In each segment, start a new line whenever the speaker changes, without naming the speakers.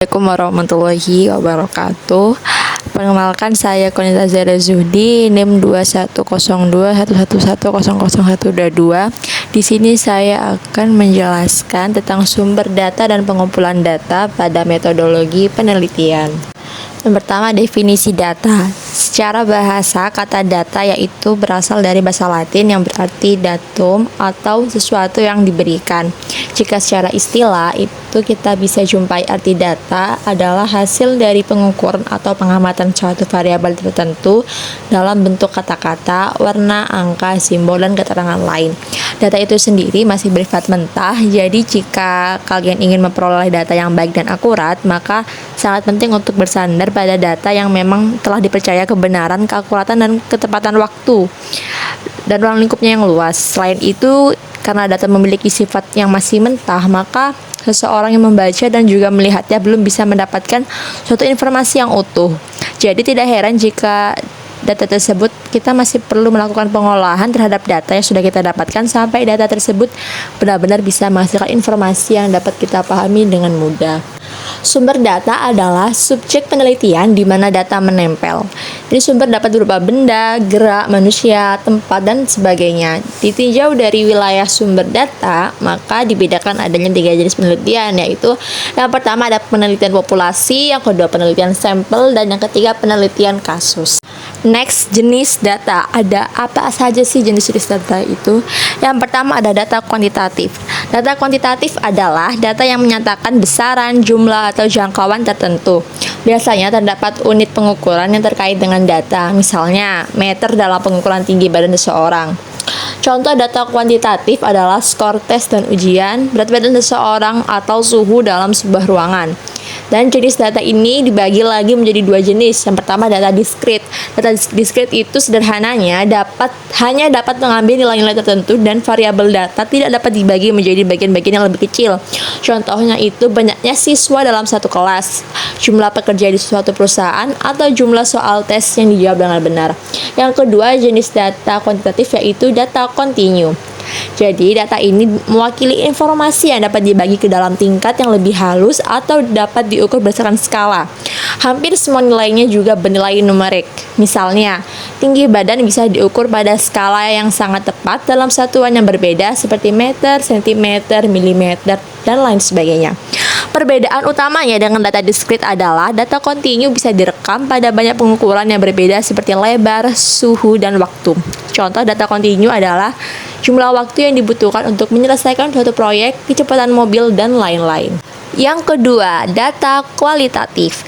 Assalamualaikum warahmatullahi wabarakatuh. Perkenalkan, saya Konita Zara Zuhdi, NIM 210211100122. Di sini saya akan menjelaskan tentang sumber data dan pengumpulan data pada metodologi penelitian. Yang pertama, definisi data. Secara bahasa, kata data yaitu berasal dari bahasa Latin yang berarti datum atau sesuatu yang diberikan. Jika secara istilah, itu kita bisa jumpai arti data adalah hasil dari pengukuran atau pengamatan suatu variabel tertentu dalam bentuk kata-kata, warna, angka, simbol, dan keterangan lain. Data itu sendiri masih bersifat mentah, jadi jika kalian ingin memperoleh data yang baik dan akurat, maka sangat penting untuk bersandar pada data yang memang telah dipercaya kebenaran, keakuratan, dan ketepatan waktu dan ruang lingkupnya yang luas. Selain itu, karena data memiliki sifat yang masih mentah, maka seseorang yang membaca dan juga melihatnya belum bisa mendapatkan suatu informasi yang utuh. Jadi tidak heran jika data tersebut kita masih perlu melakukan pengolahan terhadap data yang sudah kita dapatkan sampai data tersebut benar-benar bisa menghasilkan informasi yang dapat kita pahami dengan mudah. Sumber data adalah subjek penelitian di mana data menempel. Jadi sumber dapat berupa benda, gerak, manusia, tempat, dan sebagainya. Ditinjau dari wilayah sumber data, maka dibedakan adanya 3 jenis penelitian, yaitu yang pertama ada penelitian populasi, yang kedua penelitian sampel, dan yang ketiga penelitian kasus. Next, jenis data. Ada apa saja sih jenis-jenis data itu? Yang pertama ada data kuantitatif. Data kuantitatif adalah data yang menyatakan besaran, jumlah, atau jangkauan tertentu. Biasanya terdapat unit pengukuran yang terkait dengan data, misalnya meter dalam pengukuran tinggi badan seseorang. Contoh data kuantitatif adalah skor tes dan ujian, berat badan seseorang, atau suhu dalam sebuah ruangan. Dan jenis data ini dibagi lagi menjadi 2 jenis. Yang pertama data diskrit. Data diskrit itu sederhananya hanya dapat mengambil nilai-nilai tertentu dan variabel data tidak dapat dibagi menjadi bagian-bagian yang lebih kecil. Contohnya itu banyaknya siswa dalam satu kelas, jumlah pekerja di suatu perusahaan, atau jumlah soal tes yang dijawab dengan benar. Yang kedua jenis data kuantitatif yaitu data kontinu. Jadi data ini mewakili informasi yang dapat dibagi ke dalam tingkat yang lebih halus atau dapat diukur berdasarkan skala. Hampir semua nilainya juga bernilai numerik. Misalnya, tinggi badan bisa diukur pada skala yang sangat tepat dalam satuan yang berbeda seperti meter, sentimeter, milimeter, dan lain sebagainya. Perbedaan utamanya dengan data diskrit adalah data kontinu bisa direkam pada banyak pengukuran yang berbeda seperti lebar, suhu, dan waktu. Contoh data kontinu adalah jumlah waktu yang dibutuhkan untuk menyelesaikan suatu proyek, kecepatan mobil, dan lain-lain. Yang kedua, data kualitatif.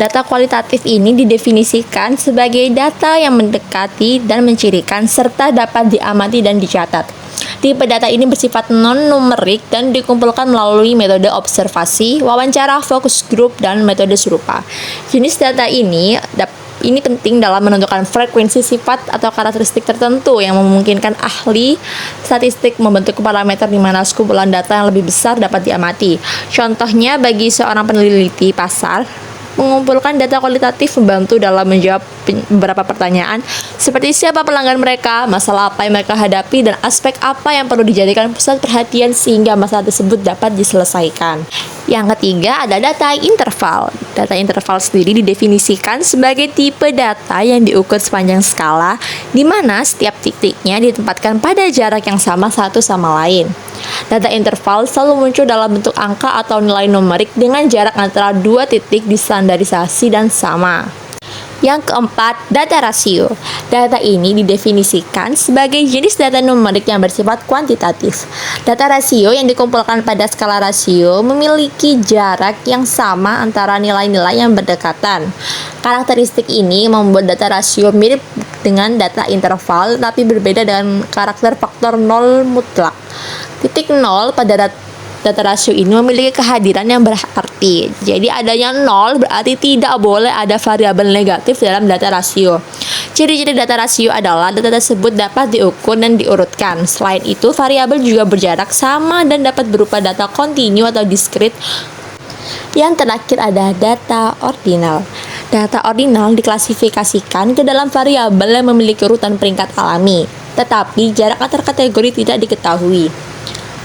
Data kualitatif ini didefinisikan sebagai data yang mendekati dan mencirikan serta dapat diamati dan dicatat. Tipe data ini bersifat non-numerik dan dikumpulkan melalui metode observasi, wawancara, fokus grup, dan metode serupa. Jenis data ini penting dalam menentukan frekuensi sifat atau karakteristik tertentu yang memungkinkan ahli statistik membentuk parameter di mana sekumpulan data yang lebih besar dapat diamati. Contohnya, bagi seorang peneliti pasar, mengumpulkan data kualitatif membantu dalam menjawab beberapa pertanyaan seperti siapa pelanggan mereka, masalah apa yang mereka hadapi, dan aspek apa yang perlu dijadikan pusat perhatian sehingga masalah tersebut dapat diselesaikan. Yang ketiga ada data interval. Data interval sendiri didefinisikan sebagai tipe data yang diukur sepanjang skala di mana setiap titiknya ditempatkan pada jarak yang sama satu sama lain. Data interval selalu muncul dalam bentuk angka atau nilai numerik dengan jarak antara 2 titik distandarisasi dan sama. Yang keempat, data rasio. Data ini didefinisikan sebagai jenis data numerik yang bersifat kuantitatif. Data rasio yang dikumpulkan pada skala rasio memiliki jarak yang sama antara nilai-nilai yang berdekatan. Karakteristik ini membuat data rasio mirip dengan data interval, tapi berbeda dengan karakter faktor 0 mutlak. Titik 0 pada data rasio ini memiliki kehadiran yang berarti. Jadi adanya 0 berarti tidak boleh ada variabel negatif dalam data rasio. Ciri-ciri data rasio adalah data tersebut dapat diukur dan diurutkan. Selain itu, variabel juga berjarak sama dan dapat berupa data kontinu atau diskrit. Yang terakhir ada data ordinal. Data ordinal diklasifikasikan ke dalam variabel yang memiliki urutan peringkat alami, tetapi jarak antar kategori tidak diketahui.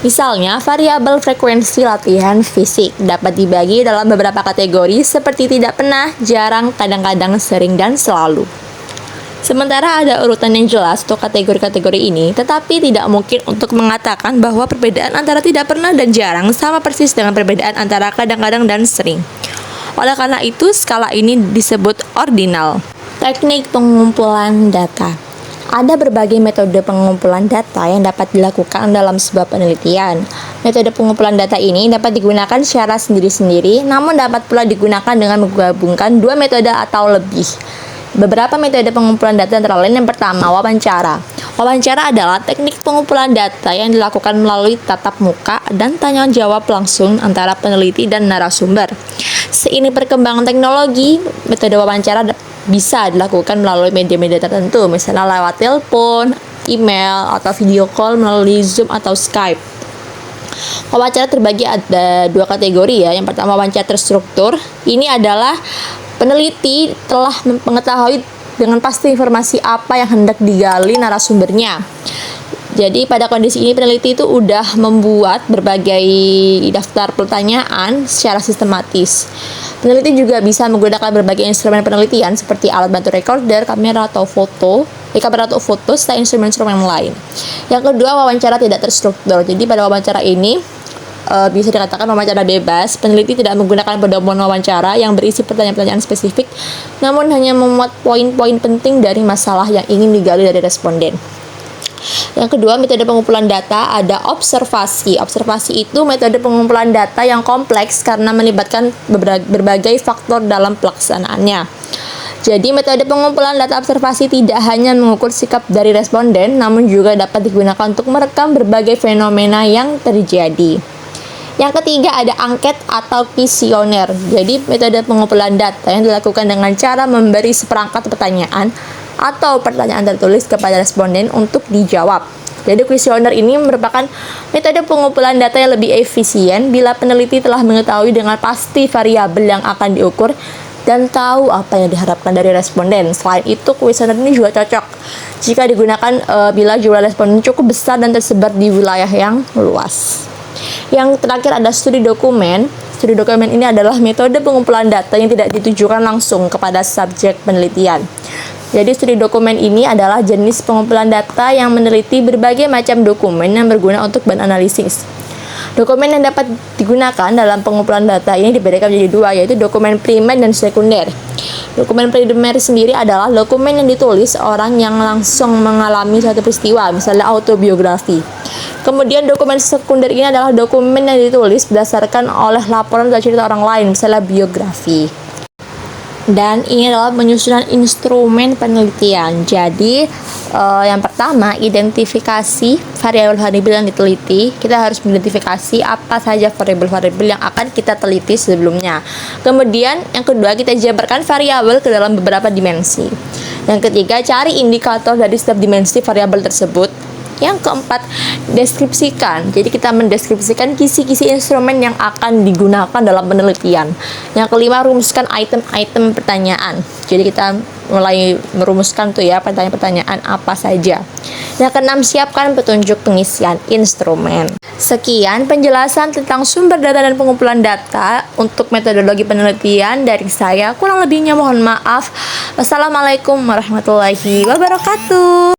Misalnya, variabel frekuensi latihan fisik dapat dibagi dalam beberapa kategori seperti tidak pernah, jarang, kadang-kadang, sering, dan selalu. Sementara ada urutan yang jelas untuk kategori-kategori ini, tetapi tidak mungkin untuk mengatakan bahwa perbedaan antara tidak pernah dan jarang sama persis dengan perbedaan antara kadang-kadang dan sering. Oleh karena itu, skala ini disebut ordinal. Teknik pengumpulan data. Ada berbagai metode pengumpulan data yang dapat dilakukan dalam sebuah penelitian. Metode pengumpulan data ini dapat digunakan secara sendiri-sendiri, namun dapat pula digunakan dengan menggabungkan dua metode atau lebih. Beberapa metode pengumpulan data antara lain yang pertama, wawancara. Wawancara adalah teknik pengumpulan data yang dilakukan melalui tatap muka dan tanya jawab langsung antara peneliti dan narasumber. Seiring perkembangan teknologi, metode wawancara bisa dilakukan melalui media-media tertentu, misalnya lewat telepon, email, atau video call melalui Zoom atau Skype. Wawancara terbagi ada dua kategori ya. Yang pertama, wawancara terstruktur. Ini adalah peneliti telah mengetahui dengan pasti informasi apa yang hendak digali narasumbernya. Jadi pada kondisi ini peneliti itu udah membuat berbagai daftar pertanyaan secara sistematis. Peneliti juga bisa menggunakan berbagai instrumen penelitian seperti alat bantu recorder, kamera atau foto, serta instrumen-instrumen lain. Yang kedua, wawancara tidak terstruktur. Jadi pada wawancara ini bisa dikatakan wawancara bebas. Peneliti tidak menggunakan pedoman wawancara yang berisi pertanyaan-pertanyaan spesifik, namun hanya memuat poin-poin penting dari masalah yang ingin digali dari responden. Yang kedua, metode pengumpulan data ada observasi. Observasi itu metode pengumpulan data yang kompleks karena melibatkan berbagai faktor dalam pelaksanaannya. Jadi, metode pengumpulan data observasi tidak hanya mengukur sikap dari responden, namun juga dapat digunakan untuk merekam berbagai fenomena yang terjadi. Yang ketiga, ada angket atau kuesioner. Jadi, metode pengumpulan data yang dilakukan dengan cara memberi seperangkat pertanyaan atau pertanyaan tertulis kepada responden untuk dijawab. Jadi kuesioner ini merupakan metode pengumpulan data yang lebih efisien bila peneliti telah mengetahui dengan pasti variabel yang akan diukur dan tahu apa yang diharapkan dari responden. Selain itu, kuesioner ini juga cocok jika digunakan bila jumlah responden cukup besar dan tersebar di wilayah yang luas. Yang terakhir ada studi dokumen. Studi dokumen ini adalah metode pengumpulan data yang tidak ditujukan langsung kepada subjek penelitian. Jadi studi dokumen ini adalah jenis pengumpulan data yang meneliti berbagai macam dokumen yang berguna untuk bahan analisis. Dokumen yang dapat digunakan dalam pengumpulan data ini dibedakan menjadi dua, yaitu dokumen primer dan sekunder. Dokumen primer sendiri adalah dokumen yang ditulis orang yang langsung mengalami suatu peristiwa, misalnya autobiografi. Kemudian dokumen sekunder ini adalah dokumen yang ditulis berdasarkan oleh laporan atau cerita orang lain, misalnya biografi. Dan ini adalah penyusunan instrumen penelitian. Jadi yang pertama, identifikasi variabel-variabel yang diteliti. Kita harus mengidentifikasi apa saja variabel-variabel yang akan kita teliti sebelumnya. Kemudian yang kedua, kita jabarkan variabel ke dalam beberapa dimensi. Yang ketiga, cari indikator dari setiap dimensi variabel tersebut. Yang keempat, deskripsikan. Jadi kita mendeskripsikan kisi-kisi instrumen yang akan digunakan dalam penelitian. Yang kelima, rumuskan item-item pertanyaan. Jadi kita mulai merumuskan tuh ya pertanyaan-pertanyaan apa saja. Yang keenam, siapkan petunjuk pengisian instrumen. Sekian penjelasan tentang sumber data dan pengumpulan data untuk metodologi penelitian dari saya. Kurang lebihnya mohon maaf. Wassalamualaikum warahmatullahi wabarakatuh.